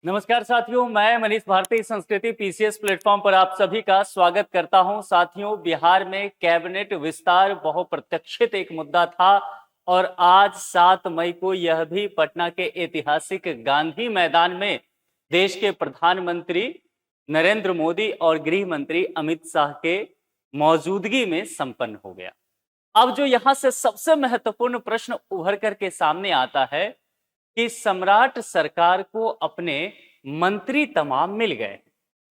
नमस्कार साथियों, मैं मनीष भारती संस्कृति पीसीएस प्लेटफॉर्म पर आप सभी का स्वागत करता हूं। साथियों, बिहार में कैबिनेट विस्तार बहुप्रतीक्षित एक मुद्दा था और आज 7 मई को यह भी पटना के ऐतिहासिक गांधी मैदान में देश के प्रधानमंत्री नरेंद्र मोदी और गृह मंत्री अमित शाह के मौजूदगी में संपन्न हो गया। अब जो यहां से सबसे महत्वपूर्ण प्रश्न उभर करके सामने आता है कि सम्राट सरकार को अपने मंत्री तमाम मिल गए।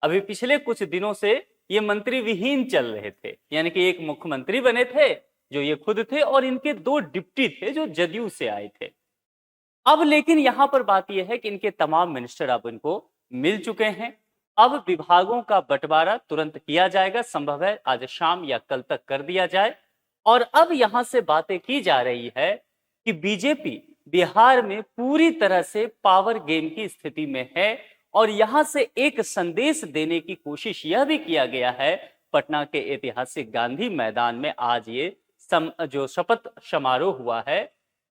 अभी पिछले कुछ दिनों से ये मंत्री विहीन चल रहे थे, यानी कि एक मुख्यमंत्री बने थे जो ये खुद थे और इनके 2 डिप्टी थे जो जदयू से आए थे। अब लेकिन यहां पर बात यह है कि इनके तमाम मिनिस्टर अब इनको मिल चुके हैं। अब विभागों का बंटवारा तुरंत किया जाएगा, संभव है आज शाम या कल तक कर दिया जाए। और अब यहां से बातें की जा रही है कि बीजेपी बिहार में पूरी तरह से पावर गेम की स्थिति में है और यहां से एक संदेश देने की कोशिश यह भी किया गया है। पटना के ऐतिहासिक गांधी मैदान में आज ये जो शपथ समारोह हुआ है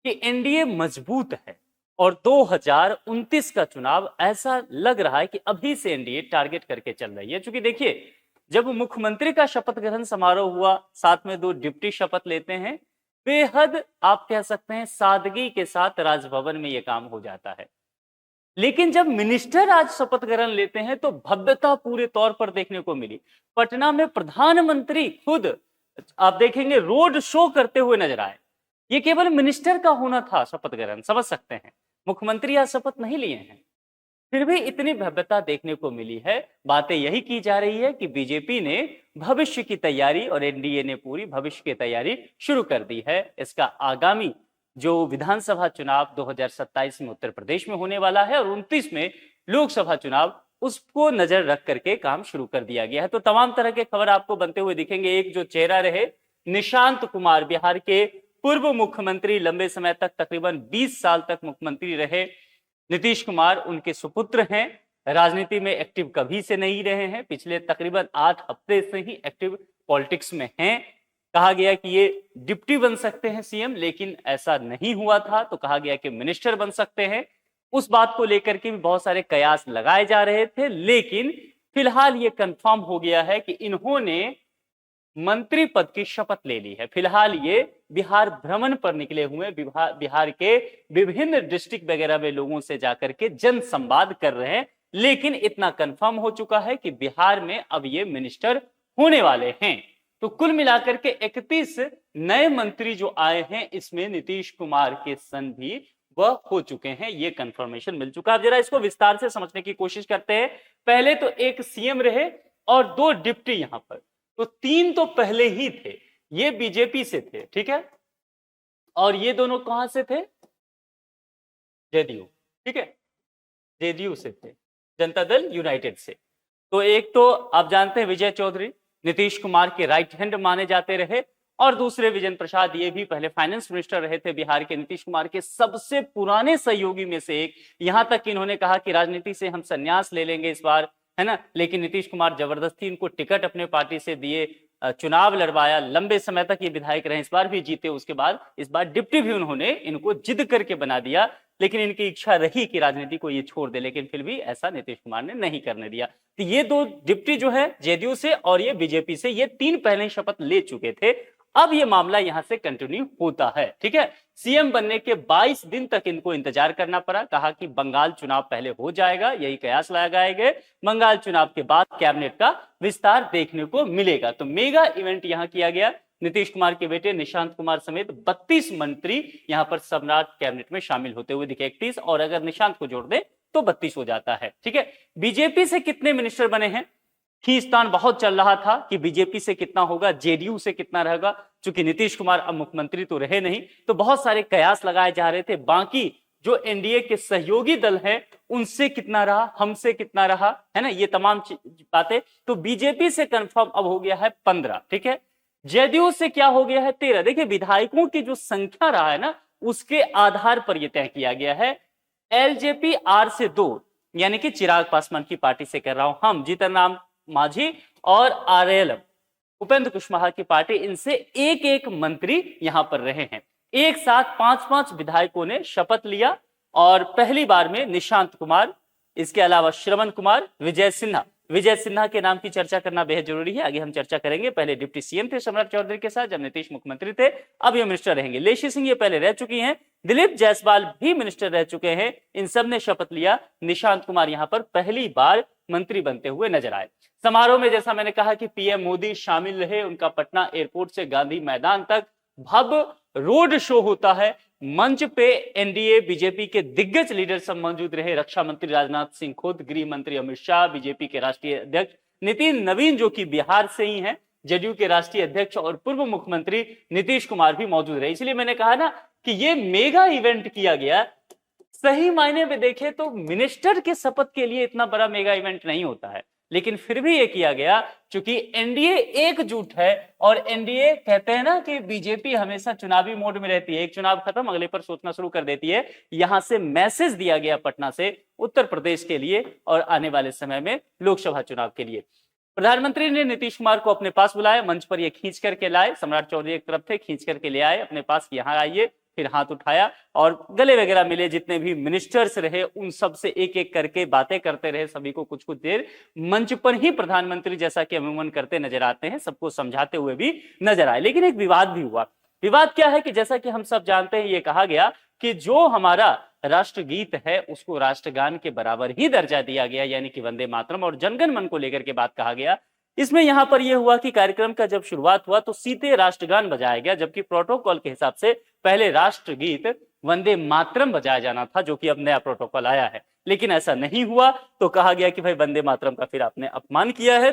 कि एनडीए मजबूत है और 2029 का चुनाव ऐसा लग रहा है कि अभी से एनडीए टारगेट करके चल रही है। क्योंकि देखिए, जब मुख्यमंत्री का शपथ ग्रहण समारोह हुआ, साथ में 2 डिप्टी शपथ लेते हैं, बेहद आप कह सकते हैं सादगी के साथ राजभवन में यह काम हो जाता है। लेकिन जब मिनिस्टर आज शपथ ग्रहण लेते हैं तो भव्यता पूरे तौर पर देखने को मिली। पटना में प्रधानमंत्री खुद आप देखेंगे रोड शो करते हुए नजर आए। ये केवल मिनिस्टर का होना था शपथ ग्रहण, समझ सकते हैं, मुख्यमंत्री आज शपथ नहीं लिए हैं, फिर भी इतनी भव्यता देखने को मिली है। बातें यही की जा रही है कि बीजेपी ने भविष्य की तैयारी और एनडीए ने पूरी भविष्य की तैयारी शुरू कर दी है। इसका आगामी जो विधानसभा चुनाव 2027 में उत्तर प्रदेश में होने वाला है और 29 में लोकसभा चुनाव, उसको नजर रख करके काम शुरू कर दिया गया है। तो तमाम तरह के खबर आपको बनते हुए दिखेंगे। एक जो चेहरा रहे, निशांत कुमार, बिहार के पूर्व मुख्यमंत्री, लंबे समय तक तकरीबन 20 साल तक मुख्यमंत्री रहे। नीतीश कुमार उनके सुपुत्र हैं, राजनीति में एक्टिव कभी से नहीं रहे हैं, पिछले तकरीबन 8 हफ्ते से ही एक्टिव पॉलिटिक्स में हैं। कहा गया कि ये डिप्टी बन सकते हैं सीएम, लेकिन ऐसा नहीं हुआ था, तो कहा गया कि मिनिस्टर बन सकते हैं। उस बात को लेकर के भी बहुत सारे कयास लगाए जा रहे थे, लेकिन फिलहाल ये कंफर्म हो गया है कि इन्होंने मंत्री पद की शपथ ले ली है। फिलहाल ये बिहार भ्रमण पर निकले हुए, बिहार के विभिन्न डिस्ट्रिक्ट वगैरह में लोगों से जाकर के जन संवाद कर रहे हैं। लेकिन इतना कंफर्म हो चुका है कि बिहार में अब ये मिनिस्टर होने वाले हैं। तो कुल मिलाकर के 31 नए मंत्री जो आए हैं, इसमें नीतीश कुमार के सन भी वह हो चुके हैं, ये कंफर्मेशन मिल चुका है। अब जरा इसको विस्तार से समझने की कोशिश करते हैं। पहले तो एक सीएम रहे और 2 डिप्टी, यहां पर तो 3 तो पहले ही थे, ये बीजेपी से थे, ठीक है, और ये दोनों कहां से थे? जेडीयू, ठीक है, जेडीयू से थे, जनता दल यूनाइटेड से। तो एक तो आप जानते हैं विजय चौधरी, नीतीश कुमार के राइट हैंड माने जाते रहे, और दूसरे विजेंद्र प्रसाद, ये भी पहले फाइनेंस मिनिस्टर रहे थे बिहार के, नीतीश कुमार के सबसे पुराने सहयोगी में से एक। यहां तक कि इन्होंने कहा कि राजनीति से हम संन्यास ले लेंगे इस बार, है ना, लेकिन नीतीश कुमार जबरदस्ती इनको टिकट अपने पार्टी से दिए, चुनाव लड़वाया, लंबे समय तक ये विधायक रहे, इस बार भी जीते। उसके बाद इस बार डिप्टी भी उन्होंने इनको जिद करके बना दिया, लेकिन इनकी इच्छा रही कि राजनीति को ये छोड़ दे, लेकिन फिर भी ऐसा नीतीश कुमार ने नहीं करने दिया। तो ये 2 डिप्टी जो है जेडीयू से और ये बीजेपी से, ये 3 पहले ही शपथ ले चुके थे। अब ये मामला यहां से कंटिन्यू होता है, ठीक है। सीएम बनने के 22 दिन तक इनको इंतजार करना पड़ा। कहा कि बंगाल चुनाव पहले हो जाएगा, यही कयास लगाए गए, बंगाल चुनाव के बाद कैबिनेट का विस्तार देखने को मिलेगा। तो मेगा इवेंट यहां किया गया। नीतीश कुमार के बेटे निशांत कुमार समेत 32 मंत्री यहां पर सम्राट कैबिनेट में शामिल होते हुए दिखे, 31, और अगर निशांत को जोड़ दे तो 32 हो जाता है, ठीक है। बीजेपी से कितने मिनिस्टर बने हैं, खींचतान बहुत चल रहा था कि बीजेपी से कितना होगा, जेडीयू से कितना रहेगा। चूंकि नीतीश कुमार अब मुख्यमंत्री तो रहे नहीं, तो बहुत सारे कयास लगाए जा रहे थे। बाकी जो एनडीए के सहयोगी दल हैं, उनसे कितना रहा, हमसे कितना रहा, है ना, ये तमाम बातें। तो बीजेपी से कंफर्म अब हो गया है 15, ठीक है। जेडीयू से क्या हो गया है? 13। देखिए, विधायकों की जो संख्या रहा है ना, उसके आधार पर यह तय किया गया है। एलजेपी आर से 2, यानी कि चिराग पासवान की पार्टी से कर रहा हूं, हम जीतन राम मांझी और आरएलएम उपेंद्र कुशवाहा की पार्टी, इनसे एक एक मंत्री यहां पर रहे हैं। एक साथ 5-5 विधायकों ने शपथ लिया और पहली बार में निशांत कुमार इसके अलावा श्रवण कुमार, विजय सिन्हा के नाम की चर्चा करना बेहद जरूरी है, आगे हम चर्चा करेंगे। पहले डिप्टी सीएम थे सम्राट चौधरी के साथ जब नीतीश मुख्यमंत्री थे, अब ये मिनिस्टर रहेंगे। लेशी सिंह ये पहले रह चुकी हैं, दिलीप जायसवाल भी मिनिस्टर रह चुके हैं, इन सब ने शपथ लिया। निशांत कुमार यहां पर पहली बार मंत्री बनते हुए नजर आए। समारोह में जैसा मैंने कहा कि पीएम मोदी शामिल रहे, उनका पटना एयरपोर्ट से गांधी मैदान तक भव्य रोड शो होता है। मंच पे एनडीए बीजेपी के दिग्गज लीडर सब मौजूद रहे, रक्षा मंत्री राजनाथ सिंह खुद, गृह मंत्री अमित शाह, बीजेपी के राष्ट्रीय अध्यक्ष नितिन नवीन जो कि बिहार से ही हैं, जदयू के राष्ट्रीय अध्यक्ष और पूर्व मुख्यमंत्री नीतीश कुमार भी मौजूद रहे। इसलिए मैंने कहा ना कि ये मेगा इवेंट किया गया। सही मायने में देखें तो मिनिस्टर के शपथ के लिए इतना बड़ा मेगा इवेंट नहीं होता है, लेकिन फिर भी ये किया गया क्योंकि एनडीए एकजुट है। और एनडीए कहते हैं ना कि बीजेपी हमेशा चुनावी मोड में रहती है, एक चुनाव खत्म अगले पर सोचना शुरू कर देती है। यहां से मैसेज दिया गया पटना से उत्तर प्रदेश के लिए और आने वाले समय में लोकसभा चुनाव के लिए। प्रधानमंत्री ने नीतीश कुमार को अपने पास बुलाया, मंच पर ये खींच करके लाए। सम्राट चौधरी एक तरफ थे, खींच करके ले आए अपने पास, यहाँ आइए, फिर हाथ उठाया और गले वगैरह मिले। जितने भी मिनिस्टर्स रहे उन सब से एक एक करके बातें करते रहे, सभी को कुछ कुछ देर मंच पर ही प्रधानमंत्री जैसा कि अमूमन करते नजर आते हैं, सबको समझाते हुए भी नजर आए। लेकिन एक विवाद भी हुआ। विवाद क्या है कि जैसा कि हम सब जानते हैं, ये कहा गया कि जो हमारा राष्ट्रगीत है उसको राष्ट्रगान के बराबर ही दर्जा दिया गया, यानी कि वंदे मातरम, और जनगण मन को लेकर के बात कहा गया। इसमें यहां पर यह हुआ कि कार्यक्रम का जब शुरुआत हुआ तो सीधे राष्ट्रगान बजाया गया, जबकि प्रोटोकॉल के हिसाब से पहले राष्ट्रगीत वंदे मातरम बजाया जाना था, जो कि अब नया प्रोटोकॉल आया है। लेकिन ऐसा नहीं हुआ तो कहा गया कि भाई वंदे मातरम का फिर आपने अपमान किया है।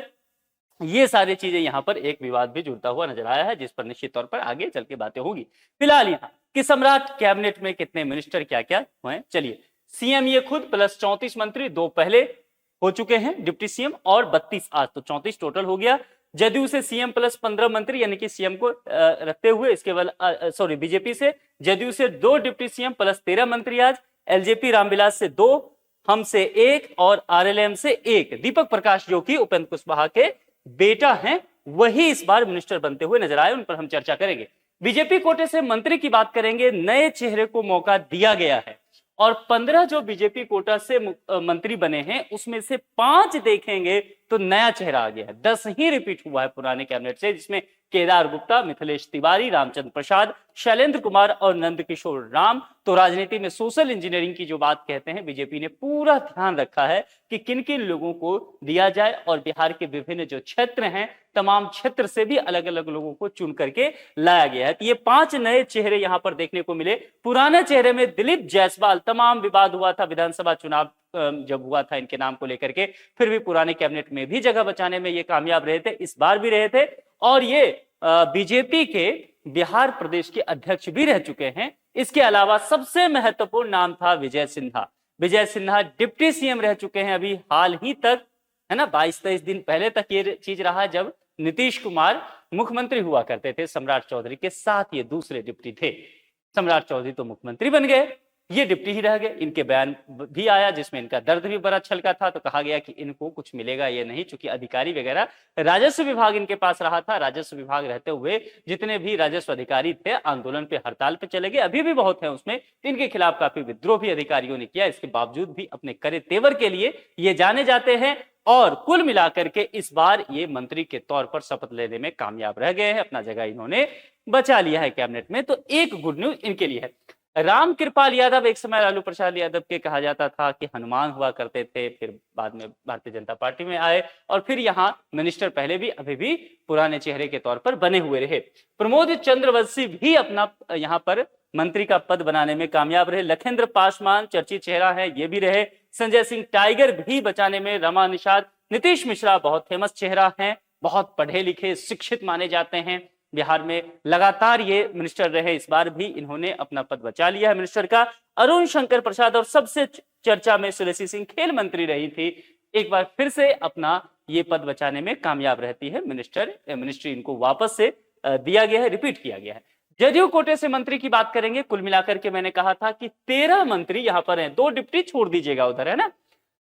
ये सारी चीजें यहाँ पर एक विवाद भी जुड़ता हुआ नजर आया है, जिस पर निश्चित तौर पर आगे चल के बातें होगी। फिलहाल यहाँ कि सम्राट कैबिनेट में कितने मिनिस्टर क्या क्या हुए, चलिए। सीएम ये खुद प्लस 34 मंत्री, 2 पहले हो चुके हैं डिप्टी सीएम और 32 आज, तो 34 टोटल हो गया। जदयू से सीएम प्लस 15 मंत्री, यानी कि सीएम को रखते हुए, इसके बाद बीजेपी से जदयू से 2 डिप्टी सीएम प्लस 13 मंत्री आज, एलजेपी रामविलास से 2, हम से 1 और आरएलएम से 1। दीपक प्रकाश जो कि उपेंद्र कुशवाहा के बेटा हैं, वही इस बार मिनिस्टर बनते हुए नजर आए, उन पर हम चर्चा करेंगे। बीजेपी कोटे से मंत्री की बात करेंगे, नए चेहरे को मौका दिया गया है और 15 जो बीजेपी कोटा से मंत्री बने हैं उसमें से 5 देखेंगे तो नया चेहरा आ गया है। 10 ही रिपीट हुआ है पुराने कैबिनेट से, जिसमें केदार गुप्ता, मिथिलेश तिवारी, रामचंद्र प्रसाद, शैलेंद्र कुमार और नंदकिशोर राम। तो राजनीति में सोशल इंजीनियरिंग की जो बात कहते हैं, बीजेपी ने पूरा ध्यान रखा है कि किन किन लोगों को दिया जाए और बिहार के विभिन्न जो क्षेत्र हैं, तमाम क्षेत्र से भी अलग अलग लोगों को चुन करके लाया गया है। तो ये 5 नए चेहरे यहां पर देखने को मिले। पुराने चेहरे में दिलीप जायसवाल, तमाम विवाद हुआ था विधानसभा चुनाव जब हुआ था इनके नाम को लेकर के, फिर भी पुराने कैबिनेट में भी जगह बचाने में ये कामयाब रहे थे, इस बार भी रहे थे। और ये बीजेपी के बिहार प्रदेश के अध्यक्ष भी रह चुके हैं। इसके अलावा सबसे महत्वपूर्ण नाम था विजय सिन्हा। विजय सिन्हा डिप्टी सीएम रह चुके हैं अभी हाल ही तक, है ना, 22-23 दिन पहले तक ये चीज रहा जब नीतीश कुमार मुख्यमंत्री हुआ करते थे। सम्राट चौधरी के साथ ये दूसरे डिप्टी थे। सम्राट चौधरी तो मुख्यमंत्री बन गए, ये डिप्टी ही रह गए। इनके बयान भी आया जिसमें इनका दर्द भी बड़ा छलका था, तो कहा गया कि इनको कुछ मिलेगा ये नहीं, चूंकि अधिकारी वगैरह राजस्व विभाग इनके पास रहा था। राजस्व विभाग रहते हुए जितने भी राजस्व अधिकारी थे आंदोलन पे, हड़ताल पे चले गए, अभी भी बहुत है उसमें। इनके खिलाफ काफी विद्रोह भी अधिकारियों ने किया। इसके बावजूद भी अपने करे तेवर के लिए ये जाने जाते हैं और कुल मिलाकर के इस बार ये मंत्री के तौर पर शपथ लेने में कामयाब रह गए हैं, अपना जगह इन्होंने बचा लिया है कैबिनेट में। तो एक गुड न्यूज इनके लिए है। राम कृपाल यादव, एक समय लालू प्रसाद यादव के कहा जाता था कि हनुमान हुआ करते थे, फिर बाद में भारतीय जनता पार्टी में आए और फिर यहाँ मिनिस्टर पहले भी अभी भी पुराने चेहरे के तौर पर बने हुए रहे। प्रमोद चंद्रवंशी भी अपना यहाँ पर मंत्री का पद बनाने में कामयाब रहे। लखेंद्र पासवान चर्चित चेहरा है, ये भी रहे। संजय सिंह टाइगर भी बचाने में रमा निषाद। नीतीश मिश्रा बहुत फेमस चेहरा है, बहुत पढ़े लिखे शिक्षित माने जाते हैं, बिहार में लगातार ये मिनिस्टर रहे, इस बार भी इन्होंने अपना पद बचा लिया है मिनिस्टर का। अरुण शंकर प्रसाद और सबसे चर्चा में सुलेसी सिंह खेल मंत्री रही थी, एक बार फिर से अपना ये पद बचाने में कामयाब रहती है। मिनिस्ट्री इनको वापस से दिया गया है, रिपीट किया गया है। जदयू कोटे से मंत्री की बात करेंगे, कुल मिलाकर के मैंने कहा था कि 13 मंत्री यहां पर हैं, 2 डिप्टी छोड़ दीजिएगा उधर, है ना,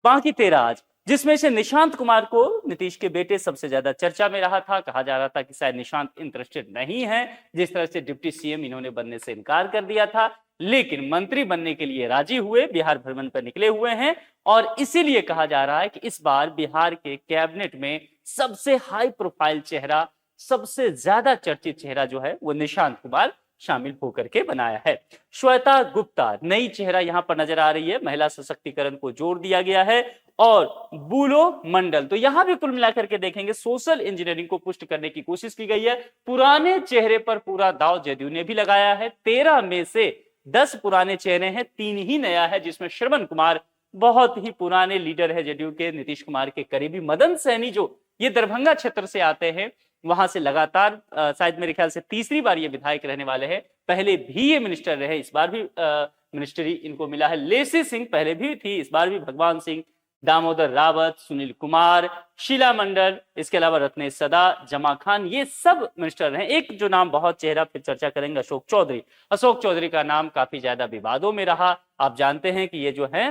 बाकी 13 आज। जिसमें से निशांत कुमार को नीतीश के बेटे सबसे ज्यादा चर्चा में रहा था। कहा जा रहा था कि शायद निशांत इंटरेस्टेड नहीं है, जिस तरह से डिप्टी सीएम इन्होंने बनने से इनकार कर दिया था, लेकिन मंत्री बनने के लिए राजी हुए, बिहार भ्रमण पर निकले हुए हैं। और इसीलिए कहा जा रहा है कि इस बार बिहार के कैबिनेट में सबसे हाई प्रोफाइल चेहरा, सबसे ज्यादा चर्चित चेहरा जो है वो निशांत कुमार शामिल होकर के बनाया है। श्वेता गुप्ता नई चेहरा यहां पर नजर आ रही है, महिला सशक्तिकरण को जोर दिया गया है। और बुलो मंडल, तो यहां भी कुल मिलाकर के देखेंगे सोशल इंजीनियरिंग को पुष्ट करने की कोशिश की गई है। पुराने चेहरे पर पूरा दाव जदयू ने भी लगाया है। 13 में से 10 पुराने चेहरे हैं, 3 ही नया है, जिसमें श्रवण कुमार बहुत ही पुराने लीडर है जदयू के, नीतीश कुमार के करीबी। मदन सहनी जो ये दरभंगा क्षेत्र से आते हैं, वहां से लगातार शायद मेरे ख्याल से तीसरी बार ये विधायक रहने वाले हैं, पहले भी ये मिनिस्टर रहे, इस बार भी मिनिस्ट्री इनको मिला है। लेसी सिंह पहले भी थी, इस बार भी भगवान सिंह, दामोदर रावत, सुनील कुमार, शीला मंडल, इसके अलावा रत्नेश सदा, जमा खान, ये सब मिनिस्टर रहे। एक जो नाम बहुत चेहरा फिर चर्चा करेंगे, अशोक चौधरी। अशोक चौधरी का नाम काफी ज्यादा विवादों में रहा। आप जानते हैं कि ये जो है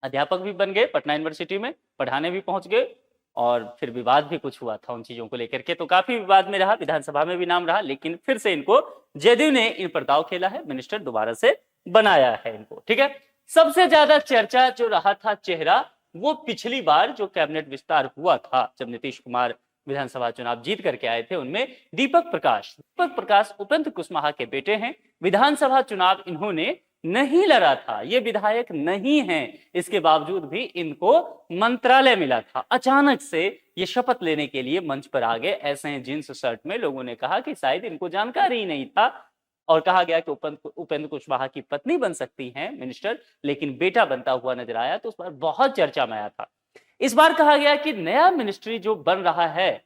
अध्यापक भी बन गए, पटना यूनिवर्सिटी में पढ़ाने भी पहुंच गए, और फिर विवाद भी कुछ हुआ था उन चीजों को लेकर के, तो काफी विवाद में रहा, विधानसभा में भी नाम रहा, लेकिन फिर से इनको जदयू ने इन पर दाव खेला है, मिनिस्टर दोबारा से बनाया है इनको। ठीक है, सबसे ज्यादा चर्चा जो रहा था चेहरा, वो पिछली बार जो कैबिनेट विस्तार हुआ था, जब नीतीश कुमार विधानसभा चुनाव जीत करके आए थे, उनमें दीपक प्रकाश उपेंद्र कुशवाहा के बेटे हैं। विधानसभा चुनाव इन्होंने नहीं लड़ा था, ये विधायक नहीं है, इसके बावजूद भी इनको मंत्रालय मिला था। अचानक से ये शपथ लेने के लिए मंच पर आ गए, ऐसे हैं जींस शर्ट में। लोगों ने कहा कि शायद इनको जानकारी ही नहीं था, और कहा गया कि उपेंद्र कुशवाहा की पत्नी बन सकती हैं मिनिस्टर, लेकिन बेटा बनता हुआ नजर आया, तो उस बार बहुत चर्चा में आया था। इस बार कहा गया कि नया मिनिस्ट्री जो बन रहा है,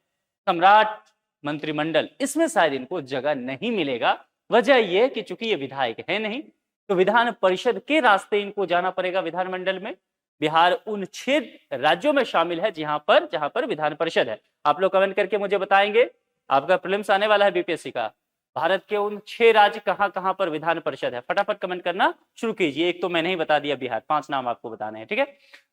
सम्राट मंत्रिमंडल, इसमें शायद इनको जगह नहीं मिलेगा। वजह यह है कि चूंकि ये विधायक है नहीं, तो विधान परिषद के रास्ते इनको जाना पड़ेगा विधानमंडल में। बिहार उन 6 राज्यों में शामिल है जहां पर विधान परिषद है। आप लोग कमेंट करके मुझे बताएंगे, आपका प्रीलिम्स आने वाला है बीपीएससी का, भारत के उन 6 राज्य कहां पर विधान परिषद है, फटाफट कमेंट करना शुरू कीजिए। एक तो मैंने ही बता दिया बिहार, 5 नाम आपको बताने हैं। ठीक है,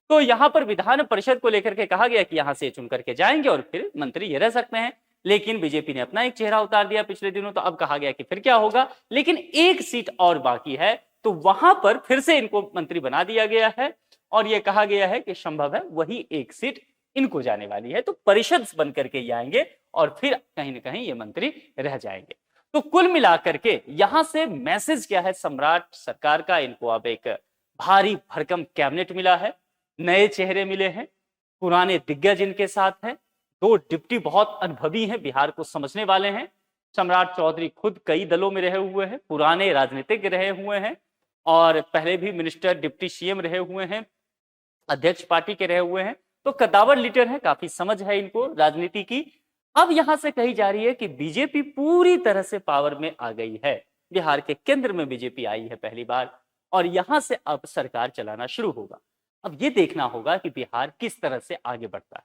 तो यहां पर विधान परिषद को लेकर के कहा गया कि यहां से चुन करके जाएंगे और फिर मंत्री ये रह सकते हैं, लेकिन बीजेपी ने अपना एक चेहरा उतार दिया पिछले दिनों, तो अब कहा गया कि फिर क्या होगा। लेकिन एक सीट और बाकी है, तो वहां पर फिर से इनको मंत्री बना दिया गया है, और यह कहा गया है कि संभव है वही एक सीट इनको जाने वाली है, तो परिषद बन करके ये आएंगे और फिर कहीं ना कहीं ये मंत्री रह जाएंगे। तो कुल मिलाकर के यहां से मैसेज क्या है सम्राट सरकार का, इनको अब एक भारी भरकम कैबिनेट मिला है, नए चेहरे मिले हैं, पुराने दिग्गज इनके साथ हैं, 2 डिप्टी बहुत अनुभवी हैं, बिहार को समझने वाले हैं। सम्राट चौधरी खुद कई दलों में रहे हुए हैं, पुराने राजनीतिज्ञ रहे हुए हैं, और पहले भी मिनिस्टर डिप्टी सीएम रहे हुए हैं, अध्यक्ष पार्टी के रहे हुए हैं, तो कद्दावर लीडर है, काफी समझ है इनको राजनीति की। अब यहां से कही जा रही है कि बीजेपी पूरी तरह से पावर में आ गई है, बिहार के केंद्र में बीजेपी आई है पहली बार, और यहां से अब सरकार चलाना शुरू होगा। अब ये देखना होगा कि बिहार किस तरह से आगे बढ़ता है,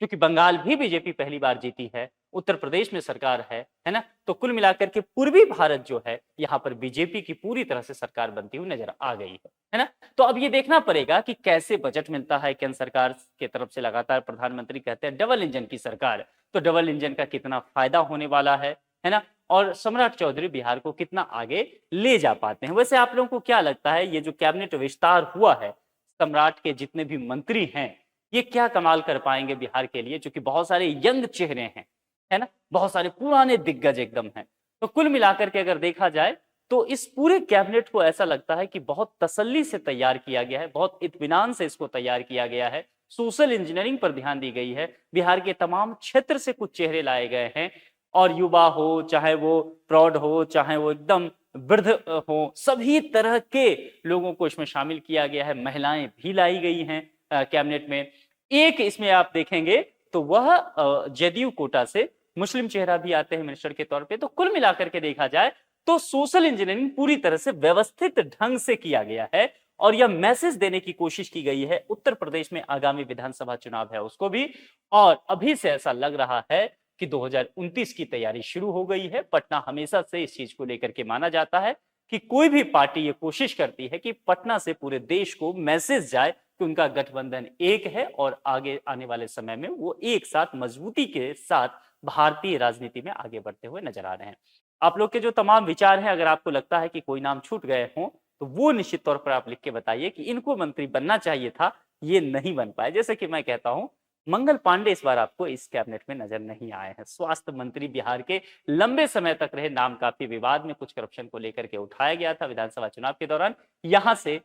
क्योंकि बंगाल भी बीजेपी पहली बार जीती है, उत्तर प्रदेश में सरकार है ना, तो कुल मिलाकर के पूर्वी भारत जो है, यहाँ पर बीजेपी की पूरी तरह से सरकार बनती हुई नजर आ गई है ना। तो अब ये देखना पड़ेगा कि कैसे बजट मिलता है केंद्र सरकार की तरफ से। लगातार प्रधानमंत्री कहते हैं डबल इंजन की सरकार, तो डबल इंजन का कितना फायदा होने वाला है ना, और सम्राट चौधरी बिहार को कितना आगे ले जा पाते हैं। वैसे आप लोगों को क्या लगता है, ये जो कैबिनेट विस्तार हुआ है, सम्राट के जितने भी मंत्री हैं, ये क्या कमाल कर पाएंगे बिहार के लिए, क्योंकि बहुत सारे यंग चेहरे हैं, है ना, बहुत सारे पुराने दिग्गज एकदम हैं। तो कुल मिलाकर के अगर देखा जाए तो इस पूरे कैबिनेट को ऐसा लगता है कि बहुत तसल्ली से तैयार किया गया है, बहुत इत्मीनान से इसको तैयार किया गया है, सोशल इंजीनियरिंग पर ध्यान दी गई है, बिहार के तमाम क्षेत्र से कुछ चेहरे लाए गए हैं, और युवा हो, चाहे वो प्रौढ़ हो, चाहे वो एकदम वृद्ध हो, सभी तरह के लोगों को इसमें शामिल किया गया है, महिलाएं भी लाई गई हैं कैबिनेट में। एक इसमें आप देखेंगे तो वह जदयू कोटा से मुस्लिम चेहरा भी आते हैं मिनिस्टर के तौर पे। तो कुल मिलाकर के देखा जाए तो सोशल इंजीनियरिंग पूरी तरह से व्यवस्थित ढंग से किया गया है, और यह मैसेज देने की कोशिश की गई है उत्तर प्रदेश में आगामी विधानसभा चुनाव है उसको भी। और अभी से ऐसा लग रहा है कि 2029 की तैयारी शुरू हो गई है। पटना हमेशा से इस चीज को लेकर के माना जाता है कि कोई भी पार्टी ये कोशिश करती है कि पटना से पूरे देश को मैसेज जाए, कि उनका गठबंधन एक है और आगे आने वाले समय में वो एक साथ मजबूती के साथ भारतीय राजनीति में आगे बढ़ते हुए नजर आ रहे हैं। आप लोग के जो तमाम विचार हैं, अगर आपको लगता है कि कोई नाम छूट गए हों, तो वो निश्चित तौर पर आप लिख के बताइए कि इनको मंत्री बनना चाहिए था, ये नहीं बन पाए। जैसे कि मैं कहता हूं, मंगल पांडे इस बार आपको इस कैबिनेट में नजर नहीं आए हैं। स्वास्थ्य मंत्री बिहार के लंबे समय तक रहे, नाम काफी विवाद में, कुछ करप्शन को लेकर के उठाया गया था विधानसभा चुनाव के दौरान। यहां से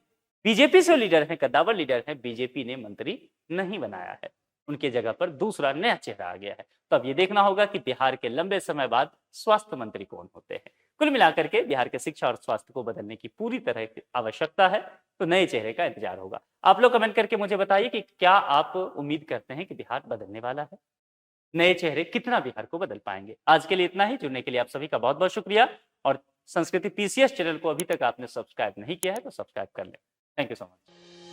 बीजेपी से लीडर है, कद्दावर लीडर है, बीजेपी ने मंत्री नहीं बनाया है। उनके जगह पर दूसरा नया चेहरा आ गया है। तो अब ये देखना होगा कि बिहार के लंबे समय बाद स्वास्थ्य मंत्री कौन होते हैं। कुल मिलाकर के बिहार के शिक्षा और स्वास्थ्य को बदलने की पूरी तरह की आवश्यकता है, तो नए चेहरे का इंतजार होगा। आप लोग कमेंट करके मुझे बताइए कि क्या आप उम्मीद करते हैं कि बिहार बदलने वाला है? नए चेहरे कितना बिहार को बदल पाएंगे? आज के लिए इतना ही। जुड़ने के लिए आप सभी का बहुत बहुत शुक्रिया। और संस्कृति पीसीएस चैनल को अभी तक आपने सब्सक्राइब नहीं किया है तो सब्सक्राइब कर लें। Thank you so much.